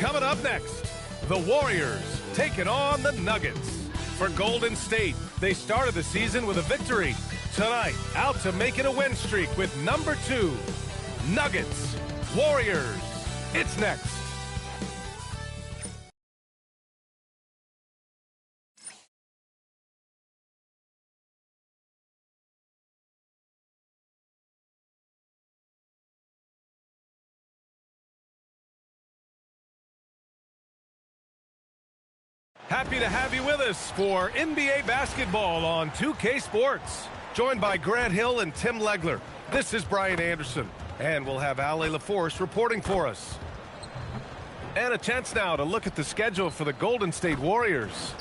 Coming up next, the Warriors taking on the Nuggets. For Golden State, they started the season with a victory. Tonight, out to make it a win streak with number 2, Nuggets, Warriors. It's next. Happy to have you with us for NBA basketball on 2K Sports. Joined by Grant Hill and Tim Legler. This is Brian Anderson. And we'll have Ale LaForce reporting for us. And a chance now to look at the schedule for the Golden State Warriors.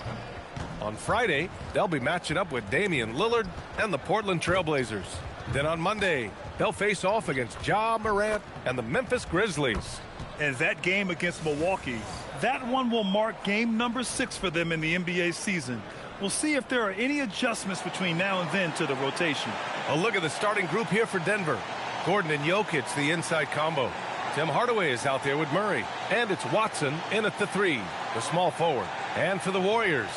On Friday, they'll be matching up with Damian Lillard and the Portland Trailblazers. Then on Monday, they'll face off against Ja Morant and the Memphis Grizzlies. And that game against Milwaukee, that one will mark game number 6 for them in the NBA season. We'll see if there are any adjustments between now and then to the rotation. A look at the starting group here for Denver. Gordon and Jokic, the inside combo. Tim Hardaway is out there with Murray. And it's Watson in at the 3, the small forward. And for the Warriors,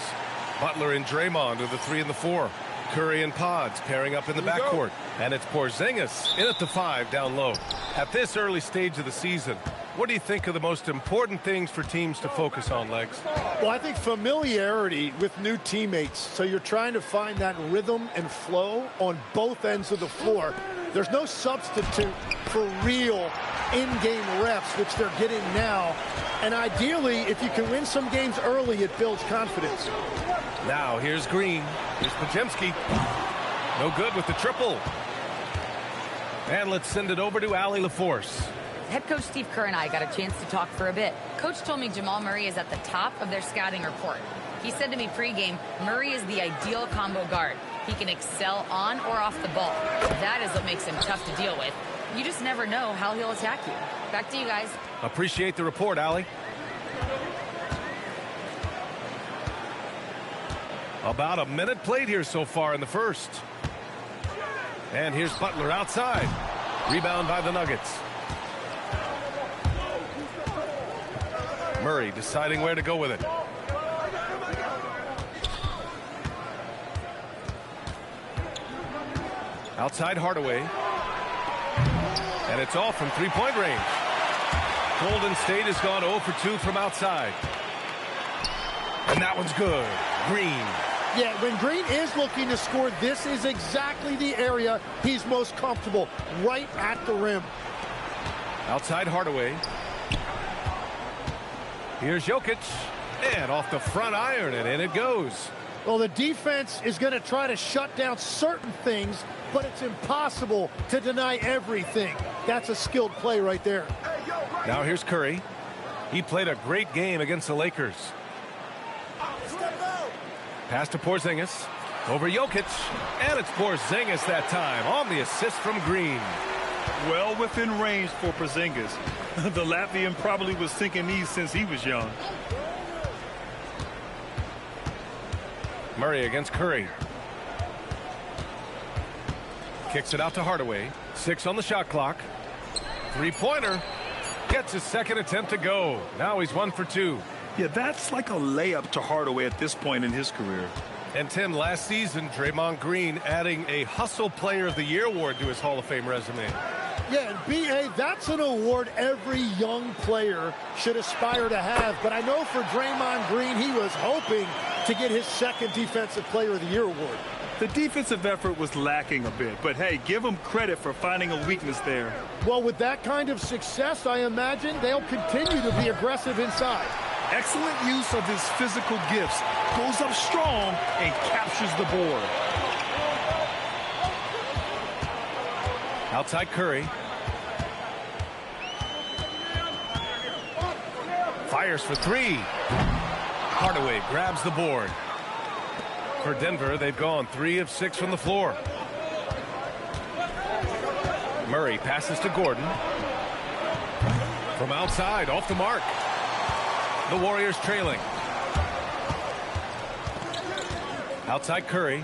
Butler and Draymond are the 3 and the 4. Curry and Pods pairing up in the backcourt. And it's Porzingis in at the 5 down low. At this early stage of the season, what do you think are the most important things for teams to focus on, Legs? Well, I think familiarity with new teammates. So you're trying to find that rhythm and flow on both ends of the floor. There's no substitute for real in-game reps, which they're getting now. And ideally, if you can win some games early, it builds confidence. Now, here's Green. Here's Podziemski. No good with the triple. And let's send it over to Ale LaForce. Head coach Steve Kerr and I got a chance to talk for a bit. Coach told me Jamal Murray is at the top of their scouting report. He said to me pregame, Murray is the ideal combo guard. He can excel on or off the ball. That is what makes him tough to deal with. You just never know how he'll attack you. Back to you guys. Appreciate the report, Ali. About a minute played here so far in the first. And here's Butler outside. Rebound by the Nuggets. Murray deciding where to go with it. Outside Hardaway. And it's off from three-point range. Golden State has gone 0 for 2 from outside. And that one's good. Green. Yeah, when Green is looking to score, this is exactly the area he's most comfortable, right at the rim. Outside Hardaway. Here's Jokic. And off the front iron, and in it goes. Well, the defense is going to try to shut down certain things, but it's impossible to deny everything. That's a skilled play right there. Now here's Curry. He played a great game against the Lakers. Pass to Porzingis. Over Jokic. And it's Porzingis that time on the assist from Green. Well within range for Porzingis. The Latvian probably was sinking these since he was young. Murray against Curry. Kicks it out to Hardaway. 6 on the shot clock. Three-pointer. Gets his second attempt to go. Now he's 1 for 2. Yeah, that's like a layup to Hardaway at this point in his career. And Tim, last season, Draymond Green adding a Hustle Player of the Year award to his Hall of Fame resume. Yeah, and B.A., that's an award every young player should aspire to have. But I know for Draymond Green, he was hoping to get his second Defensive Player of the Year award. The defensive effort was lacking a bit, but hey, give him credit for finding a weakness there. Well, with that kind of success, I imagine they'll continue to be aggressive inside. Excellent use of his physical gifts. Goes up strong and captures the board. Outside Curry. Fires for 3. Hardaway grabs the board. For Denver, they've gone 3 of 6 from the floor. Murray passes to Gordon. From outside, off the mark. The Warriors trailing. Outside Curry.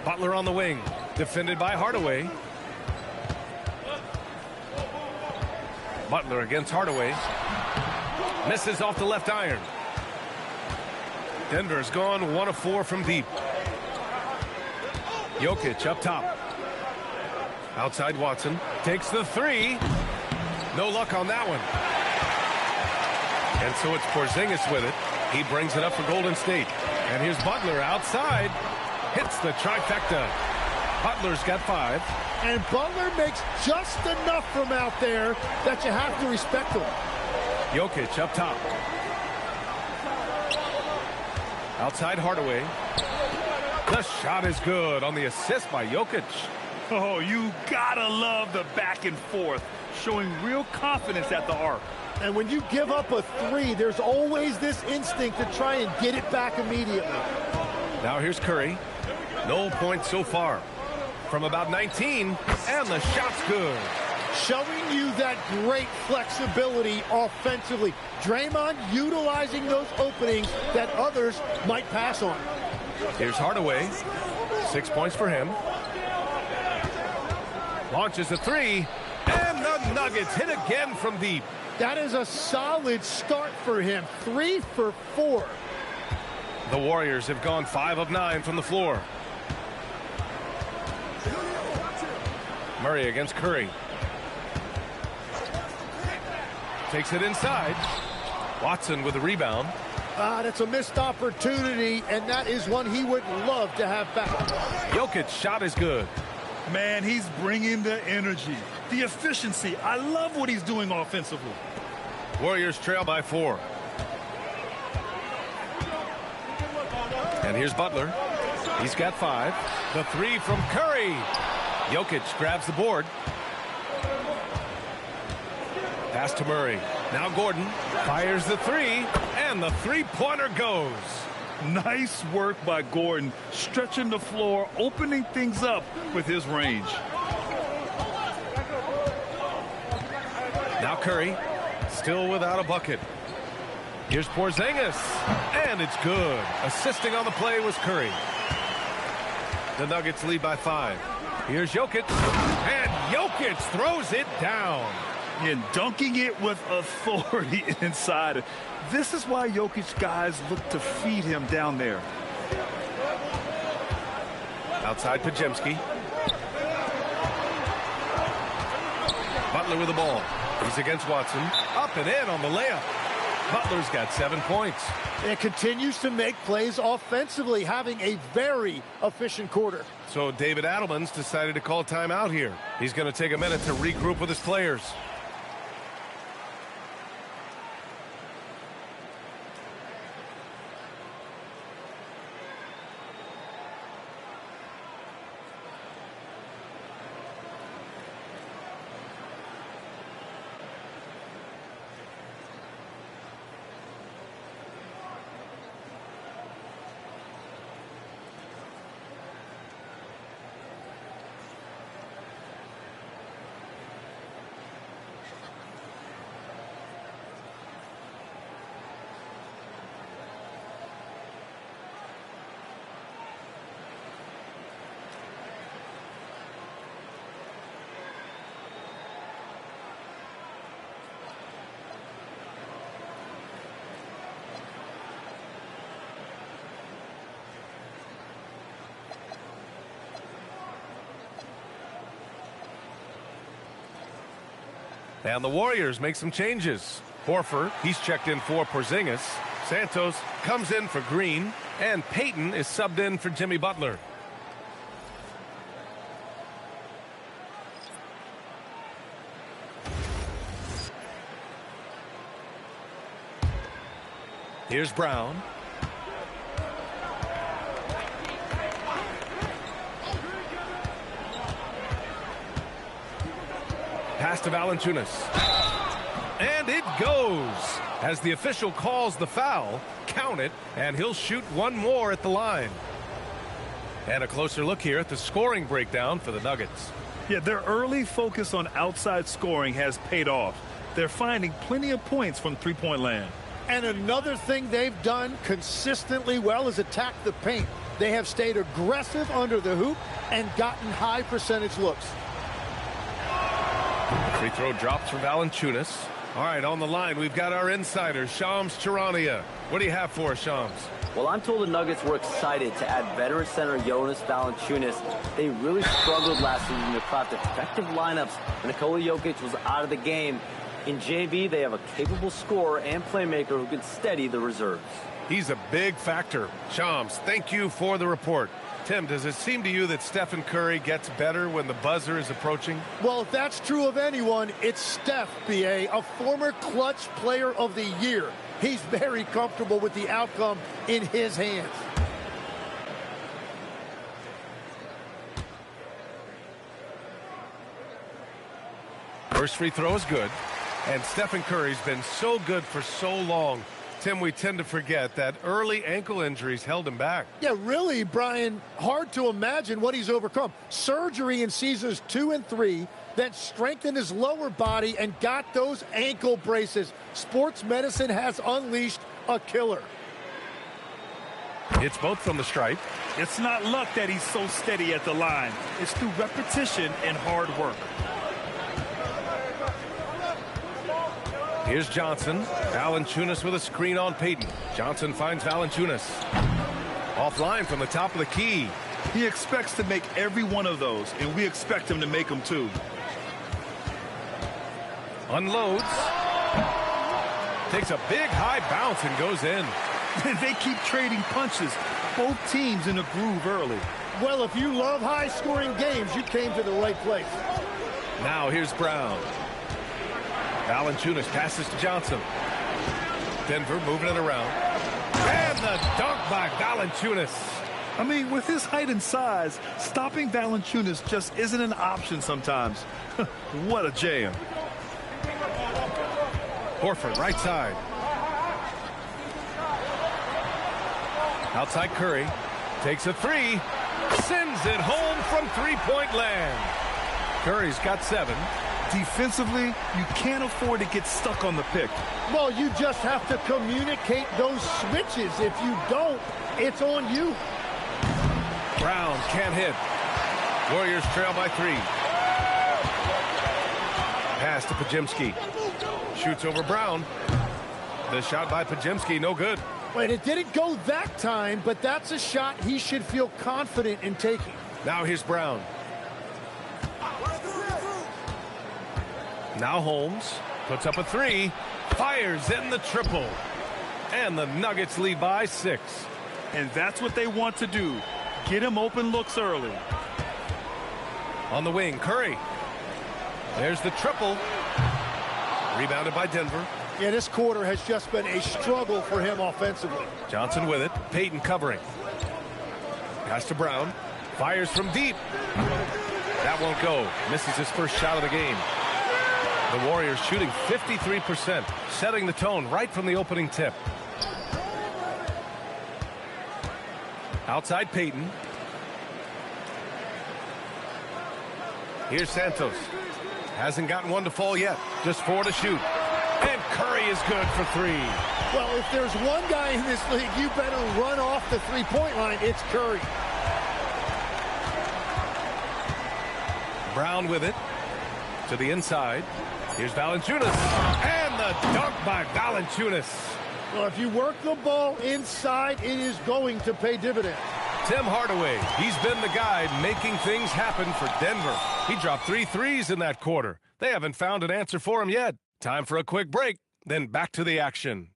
Butler on the wing. Defended by Hardaway. Butler against Hardaway. Misses off the left iron. Denver's gone 1 of 4 from deep. Jokic up top. Outside Watson. Takes the 3. No luck on that one. And so it's Porzingis with it. He brings it up for Golden State. And here's Butler outside. Hits the trifecta. Butler's got 5. And Butler makes just enough from out there that you have to respect him. Jokic up top. Outside Hardaway. The shot is good on the assist by Jokic. Oh, you gotta love the back and forth, showing real confidence at the arc. And when you give up a 3, there's always this instinct to try and get it back immediately. Now here's Curry. No points so far. From about 19, and the shot's good. Showing you that great flexibility offensively. Draymond utilizing those openings that others might pass on. Here's Hardaway. 6 points for him. Launches a 3, and the Nuggets hit again from deep. That is a solid start for him. 3 for 4. The Warriors have gone 5 of 9 from the floor. Murray against Curry. Takes it inside. Watson with the rebound. That's a missed opportunity, and that is one he would love to have back. Jokic's shot is good. Man, he's bringing the energy, the efficiency. I love what he's doing offensively. Warriors trail by 4. And here's Butler. He's got 5. The 3 from Curry. Jokic grabs the board. Pass to Murray. Now Gordon fires the 3, and the three-pointer goes. Nice work by Gordon, stretching the floor, opening things up with his range. Now Curry, still without a bucket. Here's Porzingis, and it's good. Assisting on the play was Curry. The Nuggets lead by 5. Here's Jokic, and Jokic throws it down. And dunking it with authority inside. This is why Jokic guys look to feed him down there. Outside Podziemski. Butler with the ball. He's against Watson. Up and in on the layup. Butler's got 7 points. And continues to make plays offensively, having a very efficient quarter. So David Adelman's decided to call timeout here. He's going to take a minute to regroup with his players. And the Warriors make some changes. Horford, he's checked in for Porzingis. Santos comes in for Green. And Payton is subbed in for Jimmy Butler. Here's Brown. Pass to Valanciunas. And it goes. As the official calls the foul, count it, and he'll shoot one more at the line. And a closer look here at the scoring breakdown for the Nuggets. Yeah, their early focus on outside scoring has paid off. They're finding plenty of points from three-point land. And another thing they've done consistently well is attack the paint. They have stayed aggressive under the hoop and gotten high percentage looks. Free throw drops for Valanciunas. All right, on the line, we've got our insider, Shams Charania. What do you have for us, Shams? Well, I'm told the Nuggets were excited to add veteran center Jonas Valanciunas. They really struggled last season to craft effective lineups when Nikola Jokic was out of the game. In JV, they have a capable scorer and playmaker who can steady the reserves. He's a big factor. Shams, thank you for the report. Tim, does it seem to you that Stephen Curry gets better when the buzzer is approaching? Well, if that's true of anyone, it's Steph, B.A., a former clutch player of the year. He's very comfortable with the outcome in his hands. First free throw is good. And Stephen Curry's been so good for so long. Tim, we tend to forget that early ankle injuries held him back. Yeah, really, Brian, hard to imagine what he's overcome. Surgery in seasons 2 and 3, then strengthened his lower body and got those ankle braces. Sports medicine has unleashed a killer. It's both from the stripe. It's not luck that he's so steady at the line. It's through repetition and hard work. Here's Johnson. Valanciunas with a screen on Payton. Johnson finds Valanciunas. Offline from the top of the key. He expects to make every one of those, and we expect him to make them too. Unloads. Takes a big high bounce and goes in. They keep trading punches. Both teams in a groove early. Well, if you love high-scoring games, you came to the right place. Now here's Brown. Valanciunas passes to Johnson. Denver moving it around. And the dunk by Valanciunas. I mean, with his height and size, stopping Valanciunas just isn't an option sometimes. What a jam. Horford, right side. Outside Curry. Takes a three. Sends it home from three-point land. Curry's got 7. Defensively, you can't afford to get stuck on the pick. Well, you just have to communicate those switches. If you don't, it's on you. Brown can't hit. Warriors trail by 3. Pass to Podziemski. Shoots over Brown. The shot by Podziemski, no good. Wait, it didn't go that time, but that's a shot he should feel confident in taking. Now here's Brown. Now Holmes puts up a 3, fires in the triple. And the Nuggets lead by 6. And that's what they want to do. Get him open looks early. On the wing, Curry. There's the triple. Rebounded by Denver. Yeah, this quarter has just been a struggle for him offensively. Johnson with it. Payton covering. Pass to Brown. Fires from deep. That won't go. Misses his first shot of the game. The Warriors shooting 53%, setting the tone right from the opening tip. Outside Payton. Here's Santos. Hasn't gotten one to fall yet. Just 4 to shoot. And Curry is good for 3. Well, if there's one guy in this league, you better run off the three-point line. It's Curry. Brown with it. To the inside. Here's Valanciunas. And the dunk by Valanciunas. Well, if you work the ball inside, it is going to pay dividends. Tim Hardaway, he's been the guy making things happen for Denver. He dropped 3 threes in that quarter. They haven't found an answer for him yet. Time for a quick break, then back to the action.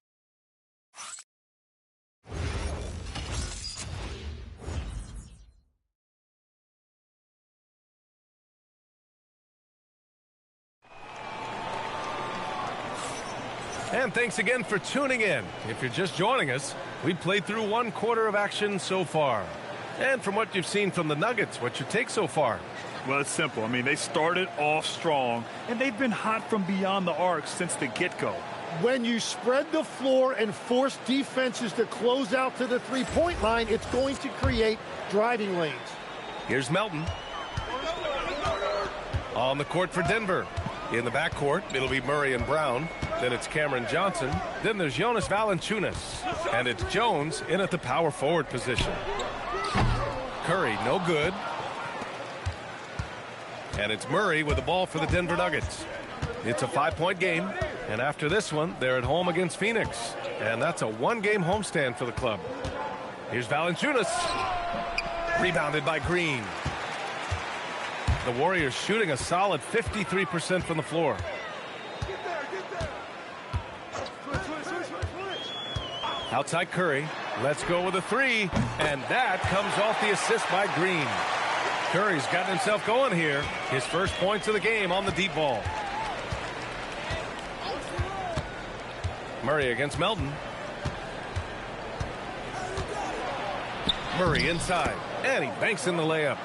And thanks again for tuning in. If you're just joining us, we played through 1 quarter of action so far. And from what you've seen from the Nuggets, what's your take so far? Well, it's simple. I mean, they started off strong, and they've been hot from beyond the arc since the get-go. When you spread the floor and force defenses to close out to the three-point line, it's going to create driving lanes. Here's Melton. On the court for Denver. In the backcourt, it'll be Murray and Brown. Then it's Cameron Johnson. Then there's Jonas Valanciunas. And it's Jones in at the power forward position. Curry, no good. And it's Murray with the ball for the Denver Nuggets. It's a 5-point game, and after this one, they're at home against Phoenix, and that's a 1-game homestand for the club. Here's Valanciunas. Rebounded by Green. The Warriors shooting a solid 53% from the floor. Outside Curry. Let's go with a 3. And that comes off the assist by Green. Curry's gotten himself going here. His first points of the game on the deep ball. Murray against Melton. Murray inside. And he banks in the layup.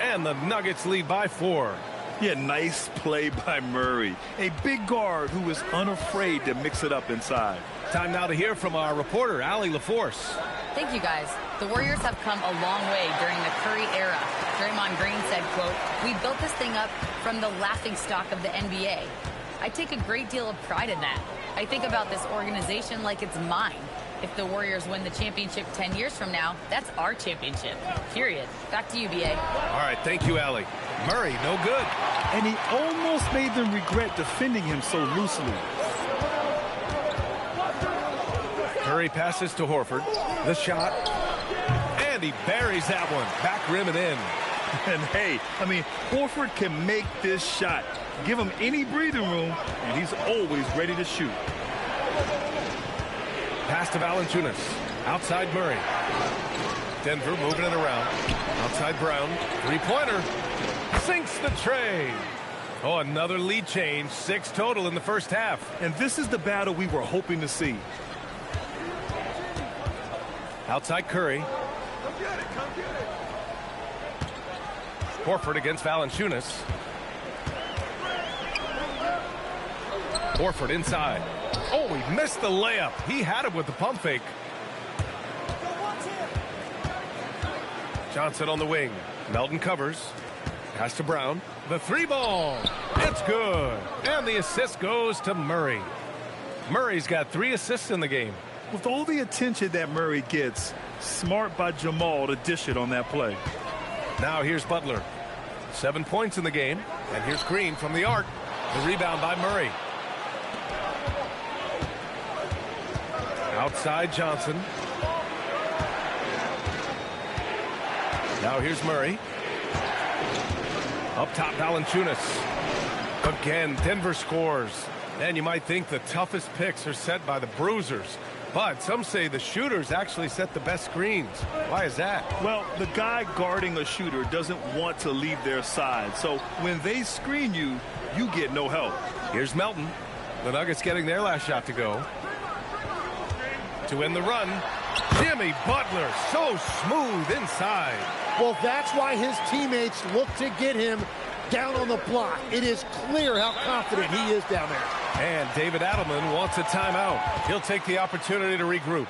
And the Nuggets lead by 4. Yeah, nice play by Murray. A big guard who is unafraid to mix it up inside. Time now to hear from our reporter, Allie LaForce. Thank you, guys. The Warriors have come a long way during the Curry era. Draymond Green said, quote, "We built this thing up from the laughingstock of the NBA. I take a great deal of pride in that. I think about this organization like it's mine. If the Warriors win the championship 10 years from now, that's our championship. Period." Back to you, BA. All right, thank you, Allie. Murray, no good. And he almost made them regret defending him so loosely. Curry passes to Horford. The shot. And he buries that one. Back rim and in. And hey, I mean, Horford can make this shot. Give him any breathing room, and he's always ready to shoot. Pass to Valanciunas. Outside Murray. Denver moving it around. Outside Brown. Three-pointer. Sinks the tray. Oh, another lead change. 6 total in the first half. And this is the battle we were hoping to see. Outside Curry. Horford against Valanciunas. Horford inside. Oh, he missed the layup. He had it with the pump fake. Johnson on the wing. Melton covers. Pass to Brown. The 3-ball. It's good. And the assist goes to Murray. Murray's got 3 assists in the game. With all the attention that Murray gets, smart by Jamal to dish it on that play. Now here's Butler. 7 points in the game. And here's Green from the arc. The rebound by Murray. Outside Johnson. Now here's Murray. Up top Valanciunas. Again, Denver scores. And you might think the toughest picks are set by the bruisers. But some say the shooters actually set the best screens. Why is that? Well, the guy guarding a shooter doesn't want to leave their side. So when they screen you, you get no help. Here's Melton. The Nuggets getting their last shot to go. To end the run, Jimmy Butler, so smooth inside. Well, that's why his teammates look to get him down on the block. It is clear how confident he is down there. And David Adelman wants a timeout. He'll take the opportunity to regroup.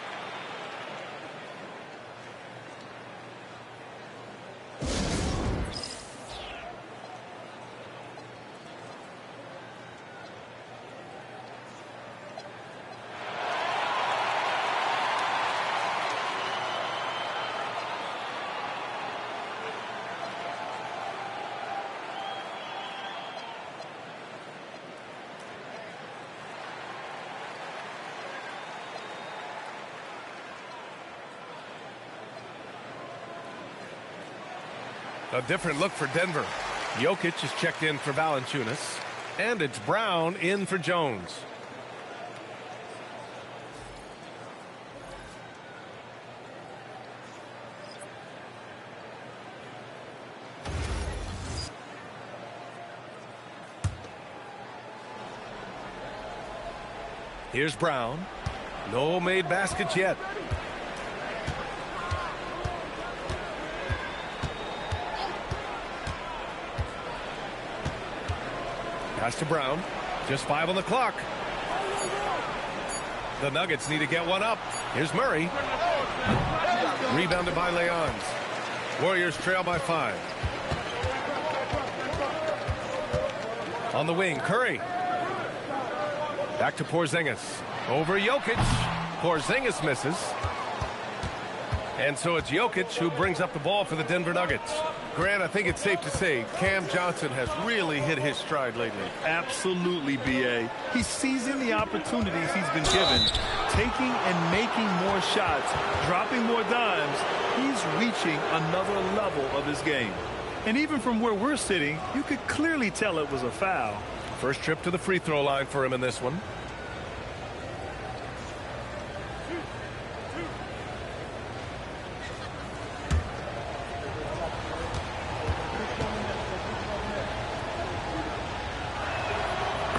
A different look for Denver. Jokic is checked in for Valanciunas. And it's Brown in for Jones. Here's Brown. No made baskets yet. Pass to Brown. Just 5 on the clock. The Nuggets need to get one up. Here's Murray. Rebounded by Leons. Warriors trail by 5. On the wing, Curry. Back to Porzingis. Over Jokic. Porzingis misses. And so it's Jokic who brings up the ball for the Denver Nuggets. Grant, I think it's safe to say Cam Johnson has really hit his stride lately. Absolutely, B.A. He's seizing the opportunities he's been given, taking and making more shots, dropping more dimes. He's reaching another level of his game. And even from where we're sitting, you could clearly tell it was a foul. First trip to the free throw line for him in this one.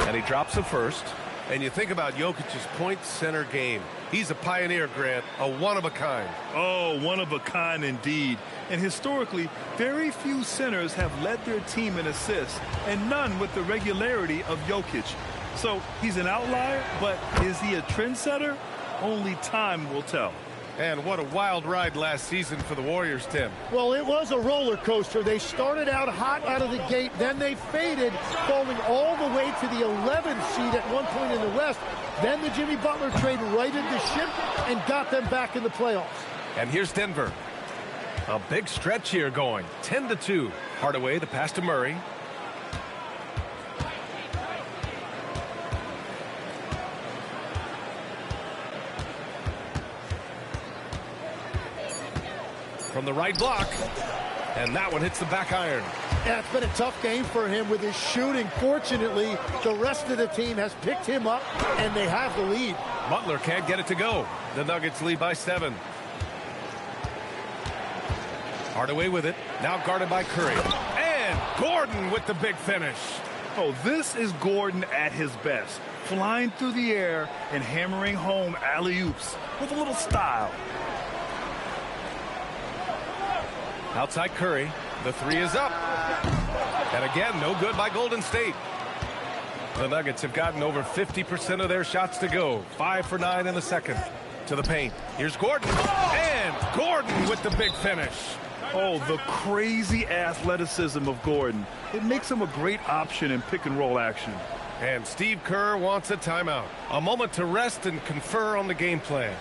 And he drops the first. And you think about Jokic's point center game. He's a pioneer, Grant, a one-of-a-kind. Oh, one-of-a-kind indeed. And historically, very few centers have led their team in assists, and none with the regularity of Jokic. So he's an outlier, but is he a trendsetter? Only time will tell. And what a wild ride last season for the Warriors, Tim. Well, it was a roller coaster. They started out hot out of the gate, then they faded, falling all the way to the 11th seed at one point in the West. Then the Jimmy Butler trade righted the ship and got them back in the playoffs. And here's Denver. A big stretch here going. 10-2. Hardaway, the pass to Murray. From the right block, and that one hits the back iron. Yeah, it's been a tough game for him with his shooting. Fortunately, the rest of the team has picked him up, and they have the lead. Butler can't get it to go. The Nuggets lead by 7. Hardaway with it, now guarded by Curry. And Gordon with the big finish. Oh, this is Gordon at his best, flying through the air and hammering home alley-oops with a little style. Outside Curry, the three is up. And again, no good by Golden State. The Nuggets have gotten over 50% of their shots to go. 5 for 9 in the second. To the paint. Here's Gordon. And Gordon with the big finish. Oh, the crazy athleticism of Gordon. It makes him a great option in pick-and-roll action. And Steve Kerr wants a timeout. A moment to rest and confer on the game plan.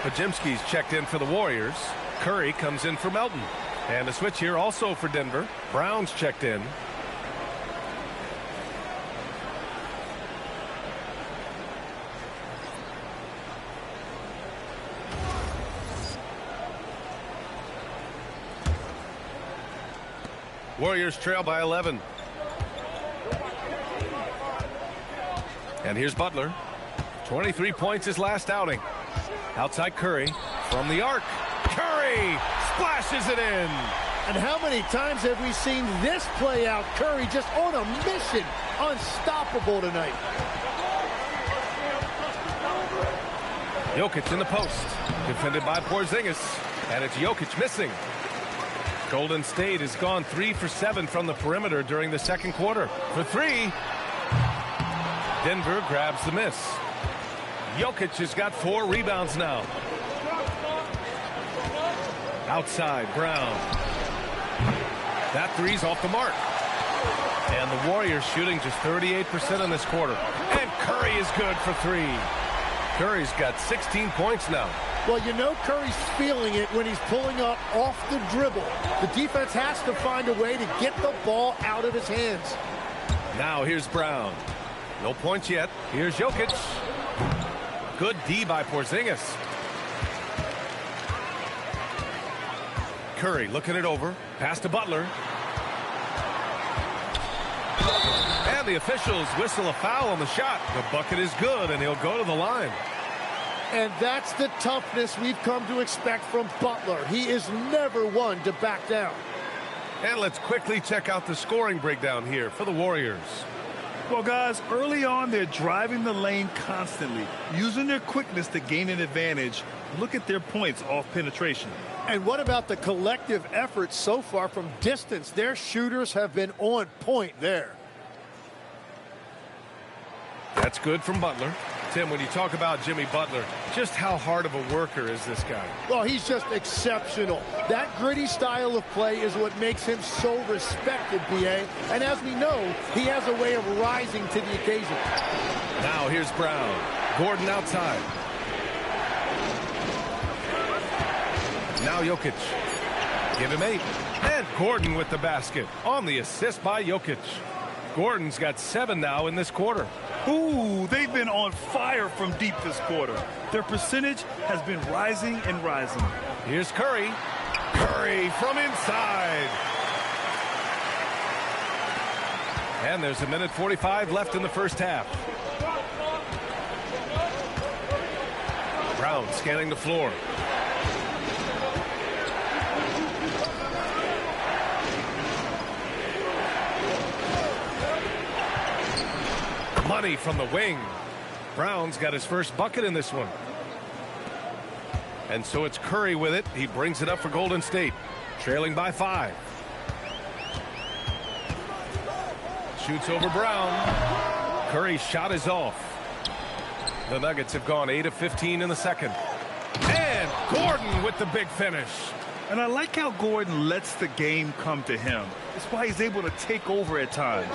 Pajimski's checked in for the Warriors. Curry comes in for Melton. And a switch here also for Denver. Brown's checked in. Warriors trail by 11. And here's Butler. 23 points his last outing. Outside Curry from the arc. Curry splashes it in. And how many times have we seen this play out? Curry just on a mission. Unstoppable tonight. Jokic in the post. Defended by Porzingis. And it's Jokic missing. Golden State has gone 3 for 7 from the perimeter during the second quarter. For 3. Denver grabs the miss. Jokic has got 4 rebounds now. Outside, Brown. That three's off the mark. And the Warriors shooting just 38% in this quarter. And Curry is good for 3. Curry's got 16 points now. Well, you know Curry's feeling it when he's pulling up off the dribble. The defense has to find a way to get the ball out of his hands. Now here's Brown. No points yet. Here's Jokic. Good D by Porzingis. Curry looking it over. Pass to Butler. And the officials whistle a foul on the shot. The bucket is good, and he'll go to the line. And that's the toughness we've come to expect from Butler. He is never one to back down. And let's quickly check out the scoring breakdown here for the Warriors. Well, guys, early on, they're driving the lane constantly, using their quickness to gain an advantage. Look at their points off penetration. And what about the collective effort so far from distance? Their shooters have been on point there. That's good from Butler. Tim, when you talk about Jimmy Butler, just how hard of a worker is this guy? Well, he's just exceptional. That gritty style of play is what makes him so respected, B.A. And as we know, he has a way of rising to the occasion. Now here's Brown. Gordon outside. Now Jokic. Give him 8. And Gordon with the basket on the assist by Jokic. Gordon's got 7 now in this quarter. Ooh, they've been on fire from deep this quarter. Their percentage has been rising and rising. Here's Curry. Curry from inside. And there's 1:45 left in the first half. Brown scanning the floor. Money from the wing. Brown's got his first bucket in this one. And so it's Curry with it. He brings it up for Golden State. Trailing by 5. Shoots over Brown. Curry's shot is off. The Nuggets have gone 8 of 15 in the second. And Gordon with the big finish. And I like how Gordon lets the game come to him. That's why he's able to take over at times.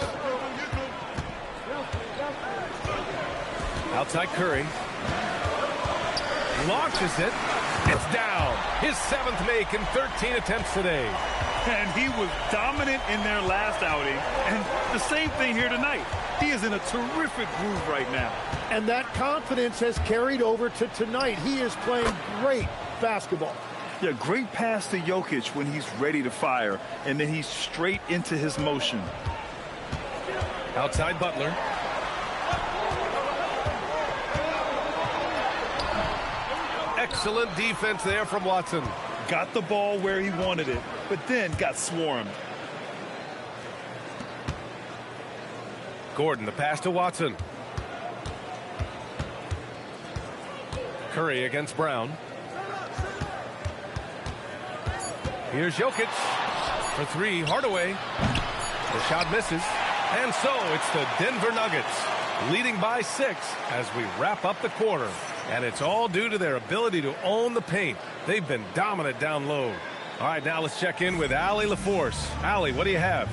Outside Curry. Launches it. It's down. His 7th make in 13 attempts today. And he was dominant in their last outing. And the same thing here tonight. He is in a terrific groove right now. And that confidence has carried over to tonight. He is playing great basketball. Yeah, great pass to Jokic when he's ready to fire. And then he's straight into his motion. Outside Butler. Excellent defense there from Watson. Got the ball where he wanted it, but then got swarmed. Gordon, the pass to Watson. Curry against Brown. Here's Jokic for 3. Hardaway. The shot misses. And so it's the Denver Nuggets leading by 6 as we wrap up the quarter. And it's all due to their ability to own the paint. They've been dominant down low. All right, now let's check in with Allie LaForce. Allie, what do you have?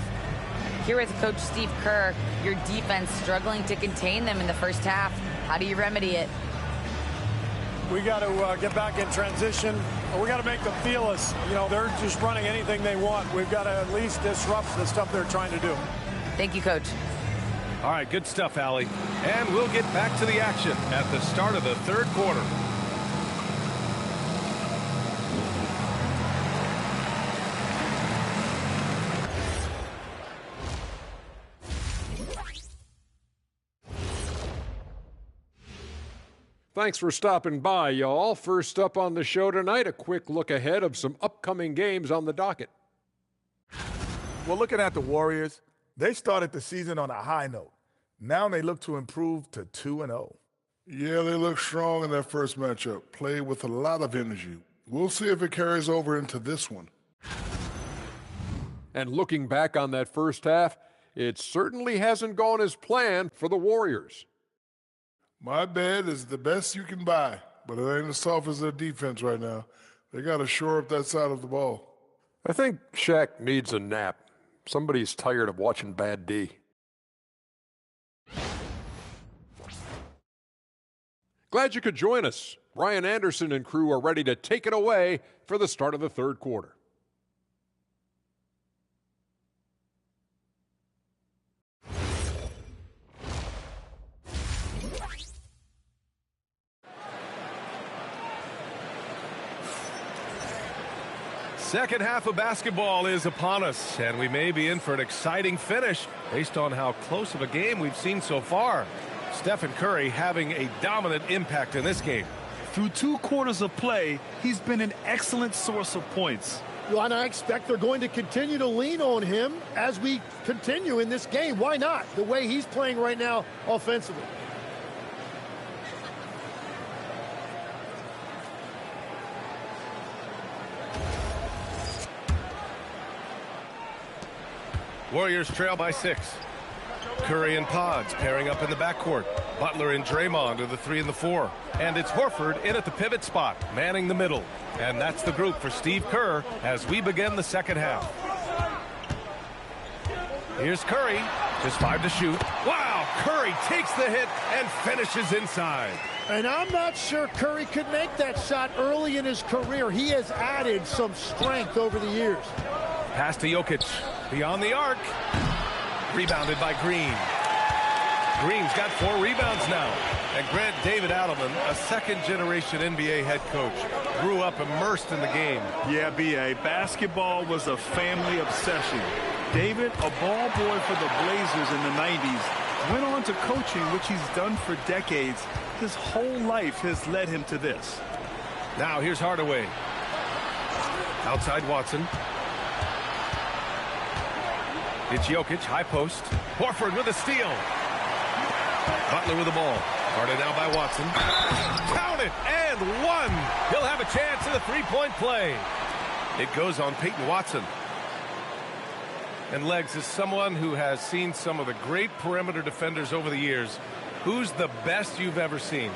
Here with Coach Steve Kerr, your defense struggling to contain them in the first half. How do you remedy it? We got to get back in transition. We got to make them feel us. You know, they're just running anything they want. We've got to at least disrupt the stuff they're trying to do. Thank you, Coach. All right, good stuff, Allie. And we'll get back to the action at the start of the third quarter. Thanks for stopping by, y'all. First up on the show tonight, a quick look ahead of some upcoming games on the docket. Well, looking at the Warriors, they started the season on a high note. Now they look to improve to 2-0. Yeah, they look strong in that first matchup. Played with a lot of energy. We'll see if it carries over into this one. And looking back on that first half, it certainly hasn't gone as planned for the Warriors. My bed is the best you can buy, but it ain't as soft as their defense right now. They got to shore up that side of the ball. I think Shaq needs a nap. Somebody's tired of watching bad D. Glad you could join us. Brian Anderson and crew are ready to take it away for the start of the third quarter. Second half of basketball is upon us, and we may be in for an exciting finish based on how close of a game we've seen so far. Stephen Curry having a dominant impact in this game. Through 2 quarters of play, he's been an excellent source of points. Well, and I expect they're going to continue to lean on him as we continue in this game. Why not? The way he's playing right now offensively. Warriors trail by 6. Curry and Pods pairing up in the backcourt. Butler and Draymond are the 3 and the 4. And it's Horford in at the pivot spot, manning the middle. And that's the group for Steve Kerr as we begin the second half. Here's Curry, just 5 to shoot. Wow, Curry takes the hit and finishes inside. And I'm not sure Curry could make that shot early in his career. He has added some strength over the years. Pass to Jokic, beyond the arc. Rebounded by Green. Green's got 4 rebounds now. And Grant David Adelman, a second-generation NBA head coach, grew up immersed in the game. Yeah, B.A., basketball was a family obsession. David, a ball boy for the Blazers in the 90s, went on to coaching, which he's done for decades. His whole life has led him to this. Now here's Hardaway. Outside Watson. It's Jokic, high post. Horford with a steal. Butler with the ball. Guarded now by Watson. Count it, and 1. He'll have a chance in the three-point play. It goes on Peyton Watson. And Legs is someone who has seen some of the great perimeter defenders over the years. Who's the best you've ever seen?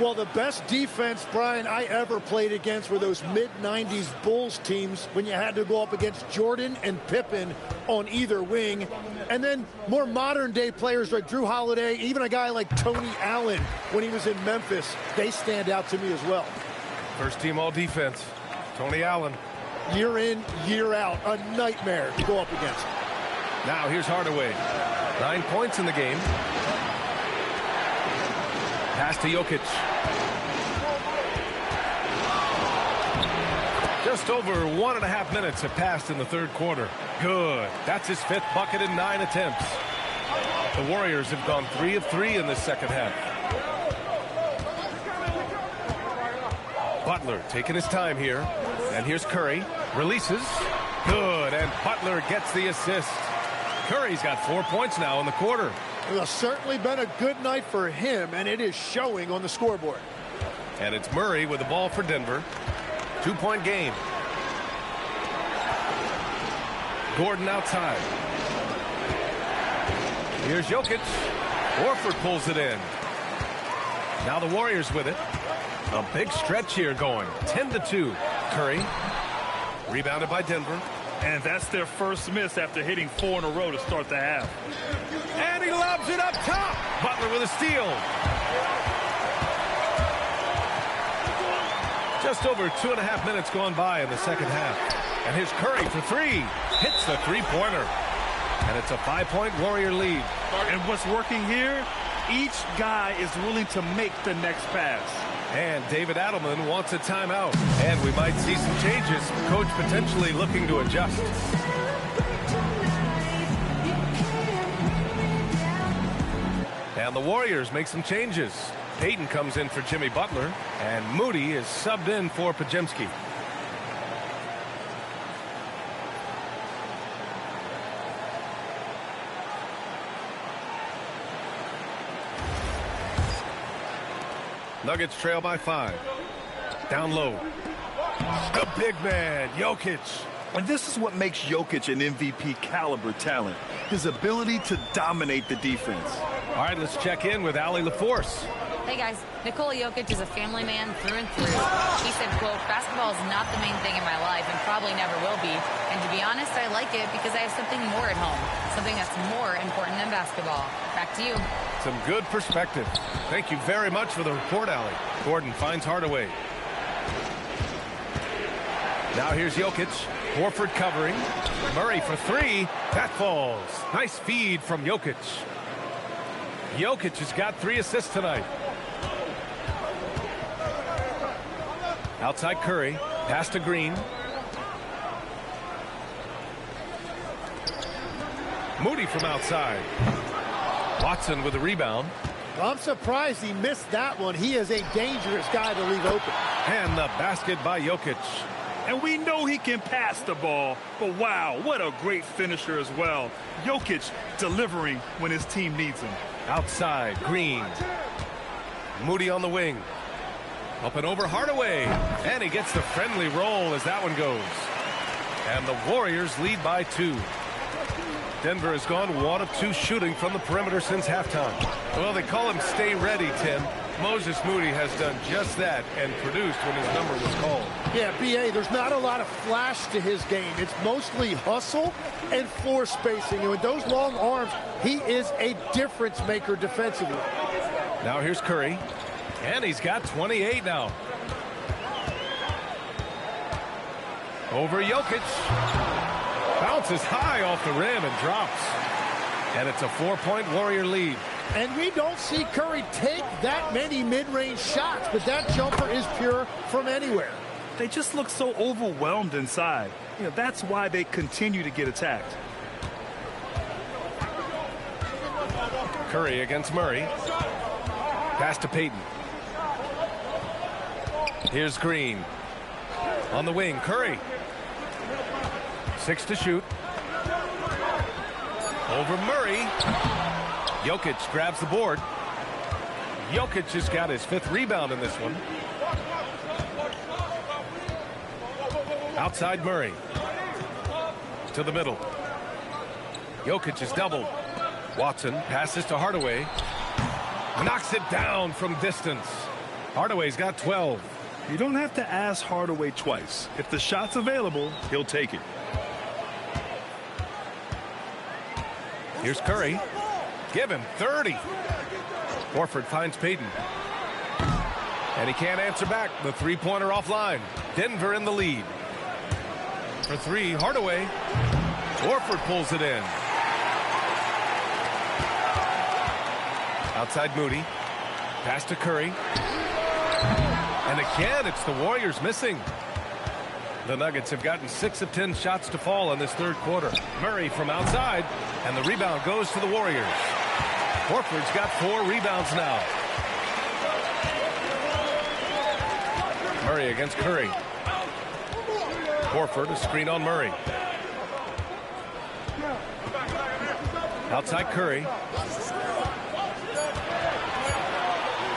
Well, the best defense, Brian, I ever played against were those mid-90s Bulls teams when you had to go up against Jordan and Pippen on either wing. And then more modern-day players like Drew Holiday, even a guy like Tony Allen when he was in Memphis, they stand out to me as well. First team all-defense, Tony Allen. Year in, year out, a nightmare to go up against. Now here's Hardaway. 9 points in the game. Pass to Jokic. Just over 1.5 minutes have passed in the third quarter. Good. That's his 5th bucket in 9 attempts. The Warriors have gone 3 of 3 in this second half. Butler taking his time here. And here's Curry. Releases. Good. And Butler gets the assist. Curry's got 4 points now in the quarter. It's certainly been a good night for him, and it is showing on the scoreboard. And it's Murray with the ball for Denver. 2-point game. Gordon outside. Here's Jokic. Horford pulls it in. Now the Warriors with it. A big stretch here going. 10-2. Curry. Rebounded by Denver. And that's their first miss after hitting 4 in a row to start the half. And he lobs it up top. Butler with a steal. Just over 2.5 minutes gone by in the second half. And here's Curry for 3. Hits the three-pointer. And it's a 5-point Warrior lead. And what's working here? Each guy is willing to make the next pass. And David Adelman wants a timeout. And we might see some changes. Coach potentially looking to adjust. And the Warriors make some changes. Payton comes in for Jimmy Butler. And Moody is subbed in for Podziemski. Nuggets trail by 5. Down low. The big man, Jokic. And this is what makes Jokic an MVP caliber talent. His ability to dominate the defense. All right, let's check in with Allie LaForce. Hey guys, Nikola Jokic is a family man through and through. He said, quote, "Basketball is not the main thing in my life and probably never will be. And to be honest, I like it because I have something more at home, something that's more important than basketball." Back to you. Some good perspective. Thank you very much for the report, Allie. Gordon finds Hardaway. Now here's Jokic. Horford covering. Murray for 3. That falls. Nice feed from Jokic. Jokic has got 3 assists tonight. Outside Curry. Pass to Green. Moody from outside. Watson with the rebound. I'm surprised he missed that one. He is a dangerous guy to leave open. And the basket by Jokic. And we know he can pass the ball, but wow, what a great finisher as well. Jokic delivering when his team needs him. Outside, Green. Moody on the wing. Up and over Hardaway. And he gets the friendly roll as that one goes. And the Warriors lead by 2. Denver has gone 1 of 2 shooting from the perimeter since halftime. Well, they call him stay ready, Tim. Moses Moody has done just that and produced when his number was called. Yeah, B.A., there's not a lot of flash to his game. It's mostly hustle and floor spacing. And with those long arms, he is a difference maker defensively. Now here's Curry. And he's got 28 now. Over Jokic. Bounces high off the rim and drops. And it's a 4-point Warrior lead. And we don't see Curry take that many mid-range shots, but that jumper is pure from anywhere. They just look so overwhelmed inside. That's why they continue to get attacked. Curry against Murray. Pass to Payton. Here's Green. On the wing, Curry. 6 to shoot. Over Murray. Jokic grabs the board. Jokic has got his 5th rebound in this one. Outside Murray. To the middle. Jokic is doubled. Watson passes to Hardaway. Knocks it down from distance. Hardaway's got 12. You don't have to ask Hardaway twice. If the shot's available, he'll take it. Here's Curry. Give him 30. Horford finds Payton. And he can't answer back. The 3-pointer offline. Denver in the lead. For 3, Hardaway. Horford pulls it in. Outside Moody. Pass to Curry. And again, it's the Warriors missing. The Nuggets have gotten 6 of 10 shots to fall in this 3rd quarter. Murray from outside. And the rebound goes to the Warriors. Horford's got 4 rebounds now. Murray against Curry. Horford, a screen on Murray. Outside Curry.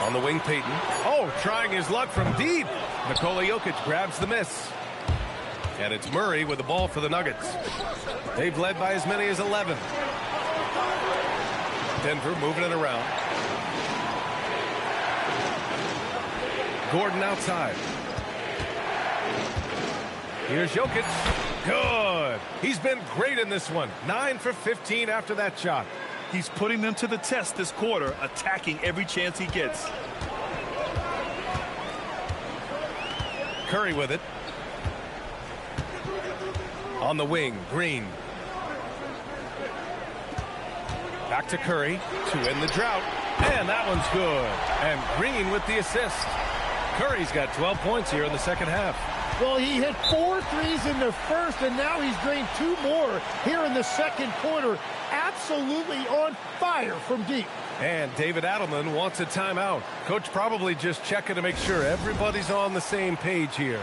On the wing, Payton. Oh, trying his luck from deep. Nikola Jokic grabs the miss. And it's Murray with the ball for the Nuggets. They've led by as many as 11. Denver moving it around. Gordon outside. Here's Jokic. Good. He's been great in this one. 9 for 15 after that shot. He's putting them to the test this quarter, attacking every chance he gets. Curry with it. On the wing, Green. Back to Curry to end the drought. And that one's good. And Green with the assist. Curry's got 12 points here in the second half. Well, he hit 4 threes in the first, and now he's drained 2 more here in the second quarter. Absolutely on fire from deep. And David Adelman wants a timeout. Coach probably just checking to make sure everybody's on the same page here.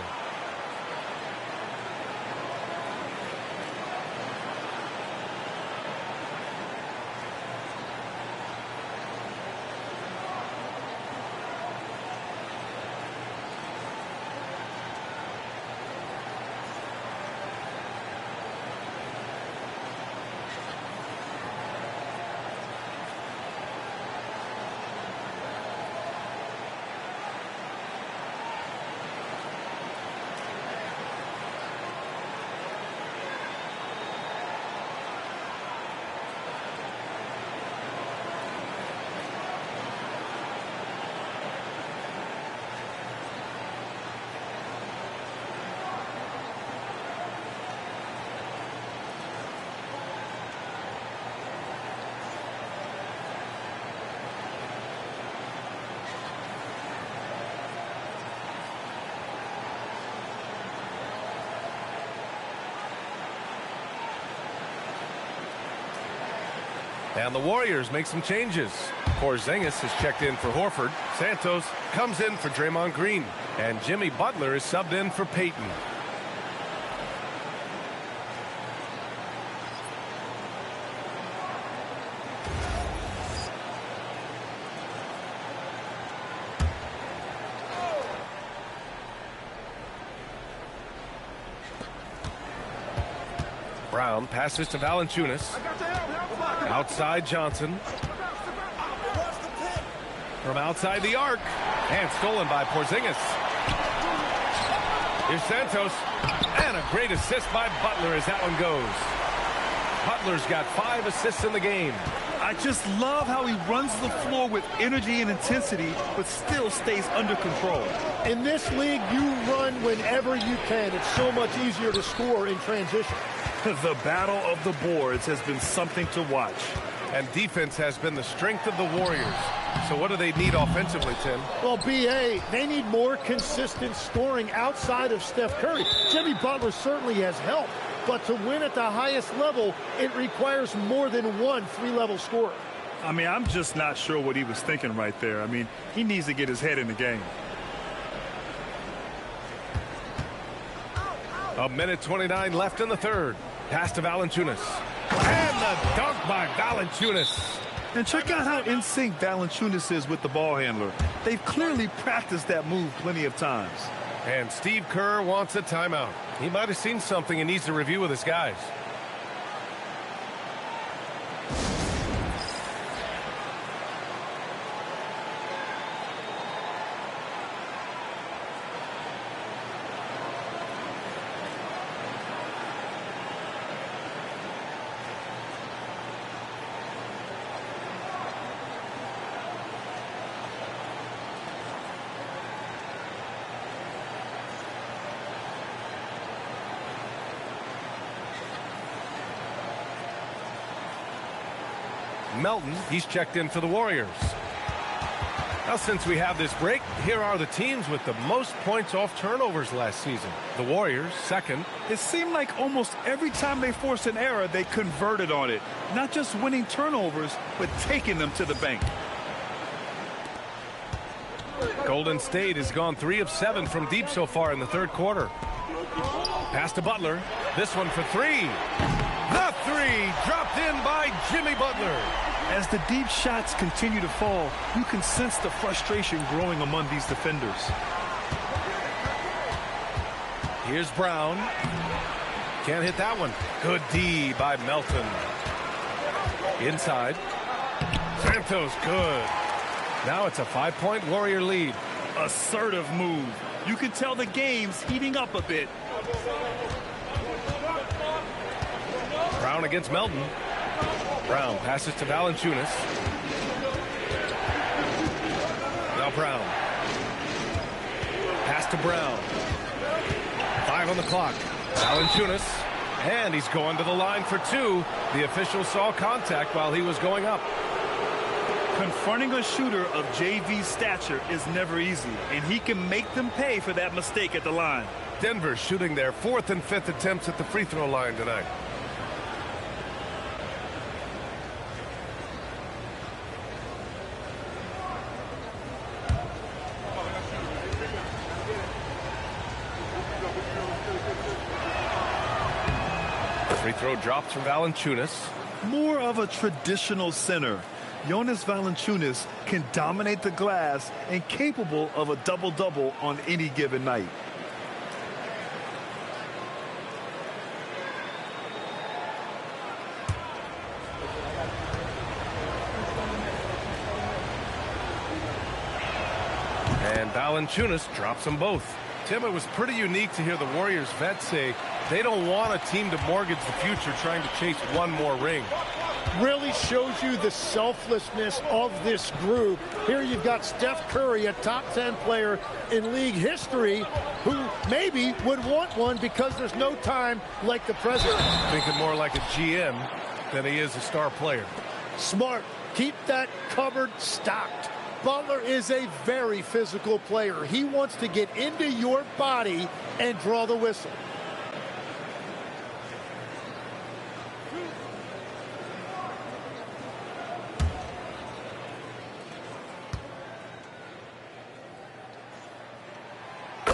And the Warriors make some changes. Porzingis is checked in for Horford. Santos comes in for Draymond Green. And Jimmy Butler is subbed in for Payton. Brown passes to Valanciunas. Outside Johnson. From outside the arc. And stolen by Porzingis. Here's Santos. And a great assist by Butler as that one goes. Butler's got 5 assists in the game. I just love how he runs the floor with energy and intensity, but still stays under control. In this league, you run whenever you can. It's so much easier to score in transition. The battle of the boards has been something to watch. And defense has been the strength of the Warriors. So what do they need offensively, Tim? Well, B.A., they need more consistent scoring outside of Steph Curry. Jimmy Butler certainly has helped, but to win at the highest level, it requires more than one three-level scorer. I mean, I'm just not sure what he was thinking right there. I mean, he needs to get his head in the game. A minute 29 left in the third. Pass to Valanciunas. And the dunk by Valanciunas. And check out how in sync Valanciunas is with the ball handler. They've clearly practiced that move plenty of times. And Steve Kerr wants a timeout. He might have seen something and needs to review with his guys. Melton, he's checked in for the Warriors. Now, since we have this break, here are the teams with the most points off turnovers last season. The Warriors, second. It seemed like almost every time they forced an error, they converted on it. Not just winning turnovers, but taking them to the bank. Golden State has gone 3 of 7 from deep so far in the third quarter. Pass to Butler. This one for 3. The 3 dropped in by Jimmy Butler. As the deep shots continue to fall, you can sense the frustration growing among these defenders. Here's Brown. Can't hit that one. Good D by Melton. Inside. Santos, good. Now it's a 5-point Warrior lead. Assertive move. You can tell the game's heating up a bit. Brown against Melton. Brown passes to Valanciunas. Now Brown. Pass to Brown. 5 on the clock. Valanciunas. And he's going to the line for 2. The official saw contact while he was going up. Confronting a shooter of JV stature is never easy, and he can make them pay for that mistake at the line. Denver shooting their 4th and 5th attempts at the free throw line tonight. Free throw drops from Valanciunas. More of a traditional center. Jonas Valanciunas can dominate the glass and capable of a double-double on any given night. And Valanciunas drops them both. Tim, it was pretty unique to hear the Warriors vets say they don't want a team to mortgage the future trying to chase one more ring. Really shows you the selflessness of this group. Here you've got Steph Curry, a top 10 player in league history, who maybe would want one because there's no time like the present. Thinking more like a GM than he is a star player. Smart. Keep that cupboard stocked. Butler is a very physical player. He wants to get into your body and draw the whistle.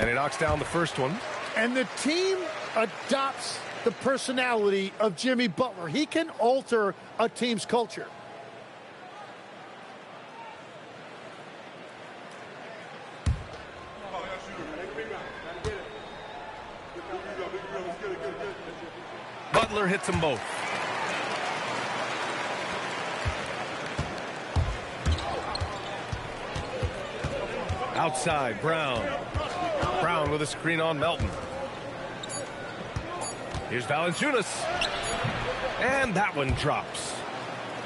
And he knocks down the first one. And the team adopts the personality of Jimmy Butler. He can alter a team's culture. Butler hits them both. Outside, Brown. Brown with a screen on Melton. Here's Valanciunas. And that one drops.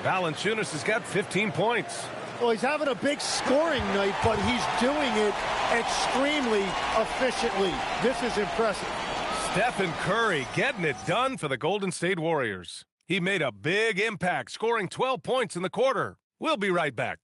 Valanciunas has got 15 points. Well, he's having a big scoring night, but he's doing it extremely efficiently. This is impressive. Stephen Curry getting it done for the Golden State Warriors. He made a big impact, scoring 12 points in the quarter. We'll be right back.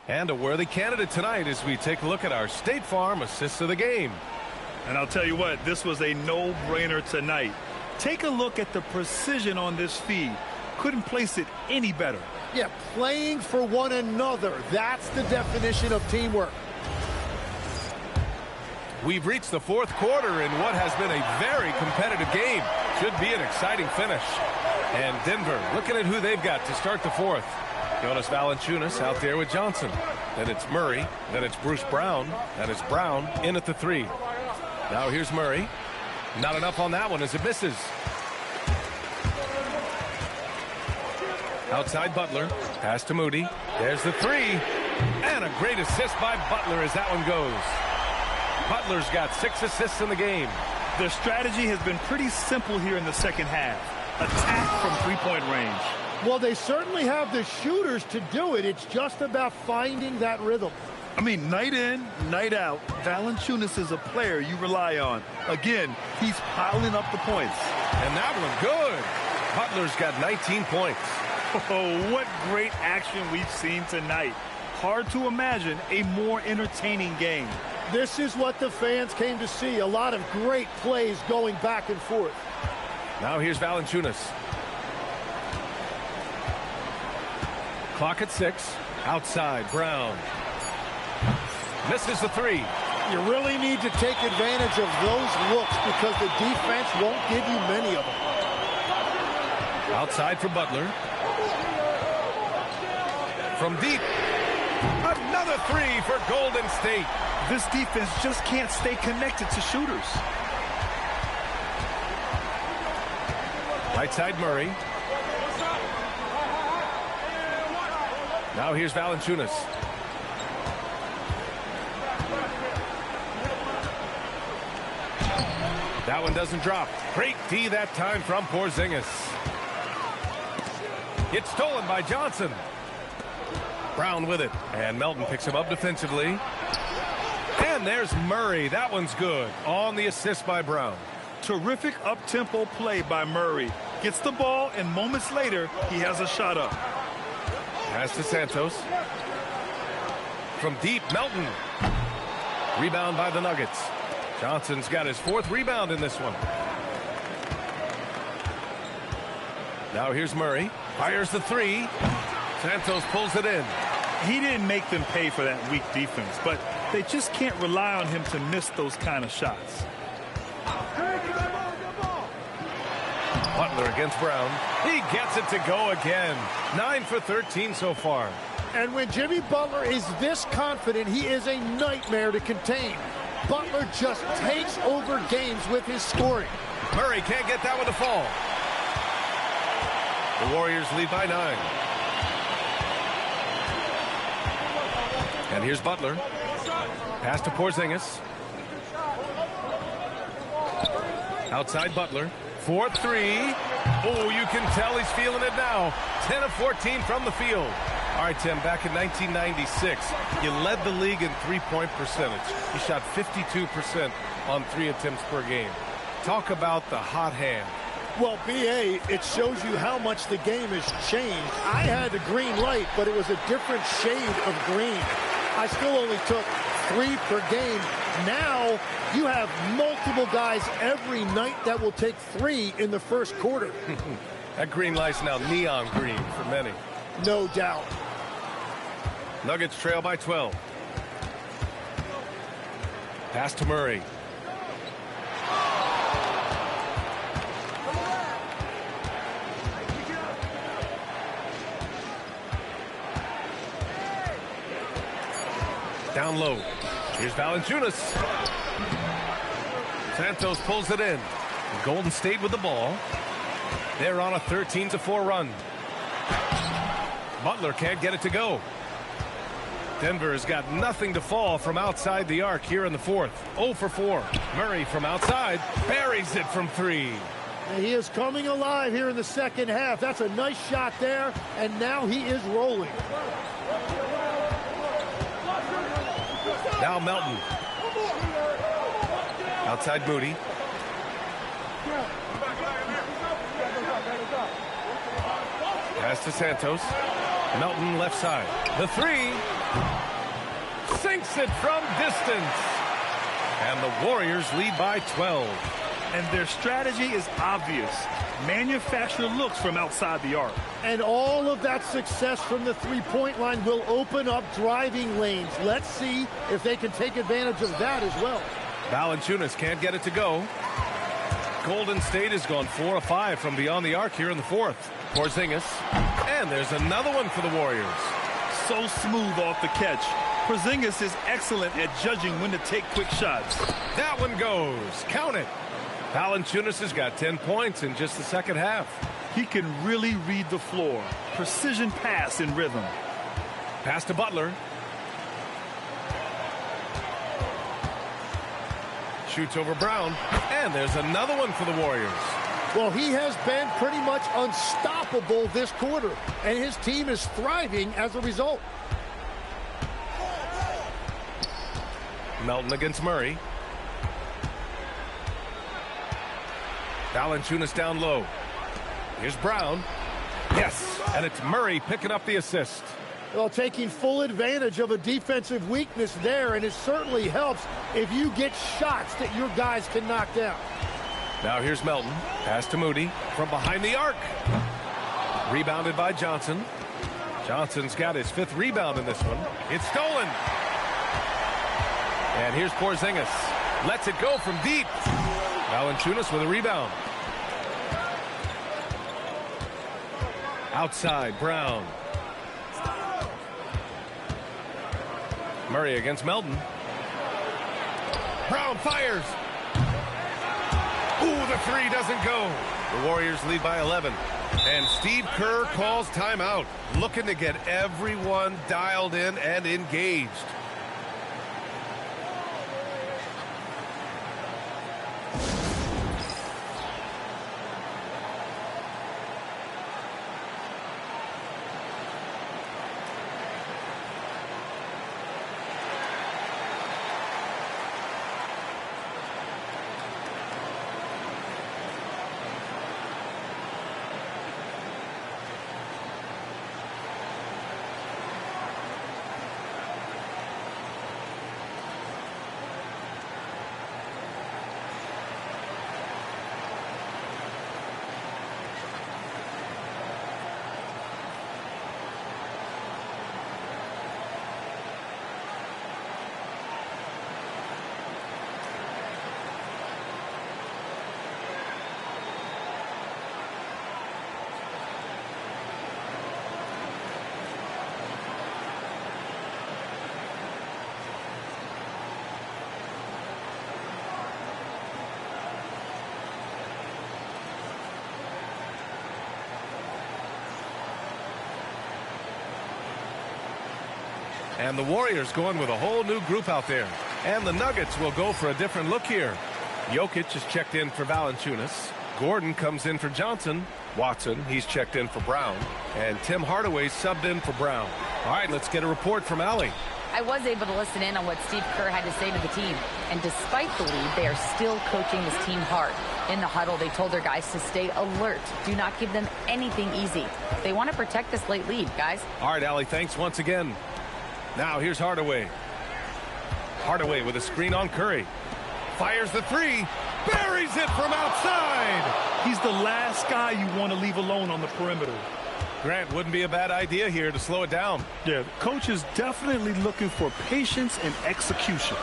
And a worthy candidate tonight as we take a look at our State Farm assists of the game. And I'll tell you what, this was a no-brainer tonight. Take a look at the precision on this feed. Couldn't place it any better. Yeah, playing for one another. That's the definition of teamwork. We've reached the fourth quarter in what has been a very competitive game. Should be an exciting finish. And Denver looking at who they've got to start the fourth. Jonas Valanciunas out there with Johnson. Then it's Murray. Then it's Bruce Brown. Then it's Brown in at the three. Now here's Murray. Not enough on that one as it misses. Outside Butler. Pass to Moody. There's the three. And a great assist by Butler as that one goes. Butler's got 6 assists in the game. Their strategy has been pretty simple here in the second half. Attack from three-point range. Well, they certainly have the shooters to do it. It's just about finding that rhythm. I mean, night in, night out, Valanciunas is a player you rely on. Again, he's piling up the points. And that one good. Butler's got 19 points. Oh, what great action we've seen tonight. Hard to imagine a more entertaining game. This is what the fans came to see. A lot of great plays going back and forth. Now here's Valanciunas. Clock at 6. Outside, Brown. Misses the three. You really need to take advantage of those looks because the defense won't give you many of them. Outside for Butler. From deep. Another three for Golden State. This defense just can't stay connected to shooters. Right side Murray. Now here's Valanciunas. That one doesn't drop. Great D that time from Porzingis. It's stolen by Johnson. Brown with it. And Melton picks him up defensively. And there's Murray. That one's good. On the assist by Brown. Terrific up-tempo play by Murray. Gets the ball, and moments later, he has a shot up. Pass to Santos. From deep, Melton. Rebound by the Nuggets. Johnson's got his 4th rebound in this one. Now here's Murray. Fires the three. Santos pulls it in. He didn't make them pay for that weak defense, but they just can't rely on him to miss those kind of shots. Butler against Brown. He gets it to go again. 9 for 13 so far. And when Jimmy Butler is this confident, he is a nightmare to contain. Butler just takes over games with his scoring. Murray can't get that one to fall. The Warriors lead by 9. And here's Butler. Pass to Porzingis. Outside Butler. 4-3. Oh, you can tell he's feeling it now. 10 of 14 from the field. All right, Tim, back in 1996, you led the league in three-point percentage. You shot 52% on 3 attempts per game. Talk about the hot hand. Well, B.A., it shows you how much the game has changed. I had the green light, but it was a different shade of green. I still only took 3 per game. Now you have multiple guys every night that will take 3 in the first quarter. That green light's now neon green for many. No doubt. Nuggets trail by 12. Pass to Murray. Down low. Here's Valanciunas. Santos pulls it in. Golden State with the ball. They're on a 13-4 run. Butler can't get it to go. Denver has got nothing to fall from outside the arc here in the fourth. 0 for 4. Murray from outside buries it from 3. He is coming alive here in the second half. That's a nice shot there, and now he is rolling. Now Melton. Outside Moody. Pass to Santos. Melton left side. The 3. Sinks it from distance. And the Warriors lead by 12. And their strategy is obvious. Manufacture looks from outside the arc. And all of that success from the three-point line will open up driving lanes. Let's see if they can take advantage of that as well. Valanciunas can't get it to go. Golden State has gone 4 of 5 from beyond the arc here in the fourth. Porzingis. And there's another one for the Warriors. So smooth off the catch. Porzingis is excellent at judging when to take quick shots. That one goes. Count it. Valanciunas has got 10 points in just the second half. He can really read the floor. Precision pass in rhythm. Pass to Butler. Shoots over Brown. And there's another one for the Warriors. Well, he has been pretty much unstoppable this quarter, and his team is thriving as a result. Melton against Murray. Valanciunas down low. Here's Brown. Yes, and it's Murray picking up the assist. Well, taking full advantage of a defensive weakness there, and it certainly helps if you get shots that your guys can knock down. Now here's Melton. Pass to Moody from behind the arc. Rebounded by Johnson. Johnson's got his 5th rebound in this one. It's stolen. And here's Porzingis. Lets it go from deep. Valanciunas with a rebound. Outside, Brown. Murray against Melton. Brown fires. Ooh, the 3 doesn't go. The Warriors lead by 11. And Steve Kerr calls timeout, looking to get everyone dialed in and engaged. And the Warriors going with a whole new group out there. And the Nuggets will go for a different look here. Jokic is checked in for Valanciunas. Gordon comes in for Johnson. Watson, he's checked in for Brown. And Tim Hardaway subbed in for Brown. All right, let's get a report from Allie. I was able to listen in on what Steve Kerr had to say to the team. And despite the lead, they are still coaching this team hard. In the huddle, they told their guys to stay alert. Do not give them anything easy. They want to protect this late lead, guys. All right, Allie, thanks once again. Now here's Hardaway. Hardaway with a screen on Curry. Fires the three. Buries it from outside. He's the last guy you want to leave alone on the perimeter. Grant, wouldn't be a bad idea here to slow it down. Yeah, the coach is definitely looking for patience and execution.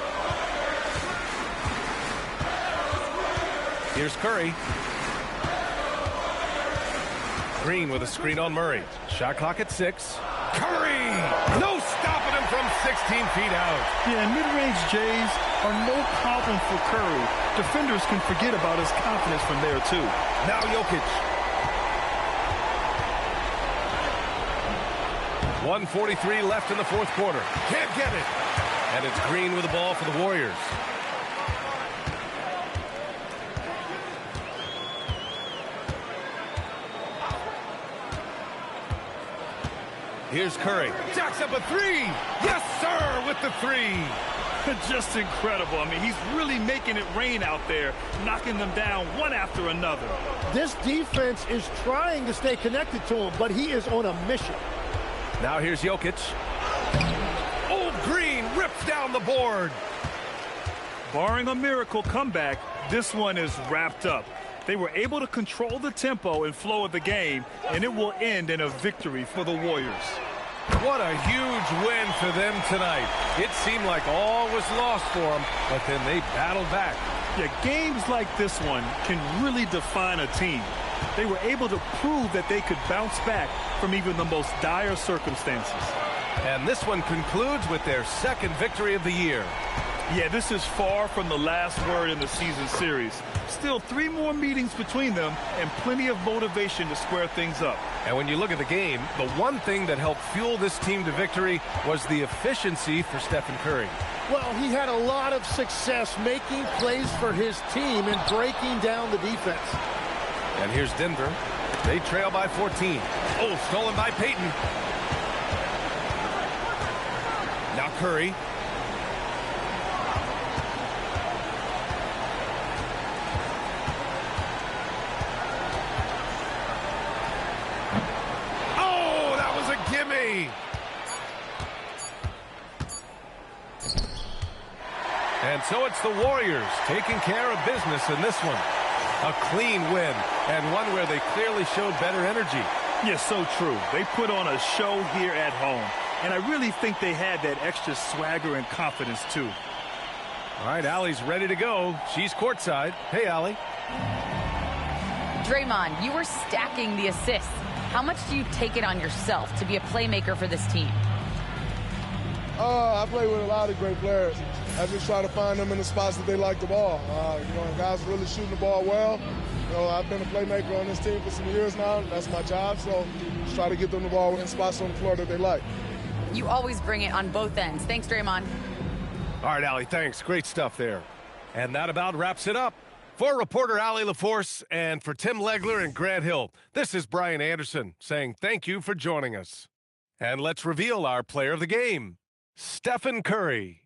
Here's Curry. Green with a screen on Murray. Shot clock at 6. Curry! No stopping him from 16 feet out. Yeah, mid-range Jays are no problem for Curry. Defenders can forget about his confidence from there, too. Now Jokic. 1:43 left in the fourth quarter. Can't get it. And it's Green with the ball for the Warriors. Here's Curry. Jacks up a three. Yes, sir, with the three. Just incredible. I mean, he's really making it rain out there, knocking them down one after another. This defense is trying to stay connected to him, but he is on a mission. Now here's Jokic. Old Green rips down the board. Barring a miracle comeback, this one is wrapped up. They were able to control the tempo and flow of the game, and it will end in a victory for the Warriors. What a huge win for them tonight. It seemed like all was lost for them, but then they battled back. Yeah, games like this one can really define a team. They were able to prove that they could bounce back from even the most dire circumstances. And this one concludes with their second victory of the year. Yeah, this is far from the last word in the season series. Still 3 more meetings between them and plenty of motivation to square things up. And when you look at the game, the one thing that helped fuel this team to victory was the efficiency for Stephen Curry. Well, he had a lot of success making plays for his team and breaking down the defense. And here's Denver. They trail by 14. Oh, stolen by Peyton. Now Curry. Oh, that was a gimme. And so it's the Warriors taking care of business in this one. A clean win, and one where they clearly showed better energy. Yes, so true. They put on a show here at home, and I really think they had that extra swagger and confidence, too. All right, Allie's ready to go. She's courtside. Hey, Allie. Draymond, you were stacking the assists. How much do you take it on yourself to be a playmaker for this team? I play with a lot of great players. I just try to find them in the spots that they like the ball. Guys really shooting the ball well. I've been a playmaker on this team for some years now. That's my job, so just try to get them the ball in spots on the floor that they like. You always bring it on both ends. Thanks, Draymond. All right, Allie, thanks. Great stuff there. And that about wraps it up. For reporter Allie LaForce and for Tim Legler and Grant Hill, this is Brian Anderson saying thank you for joining us. And let's reveal our player of the game, Stephen Curry.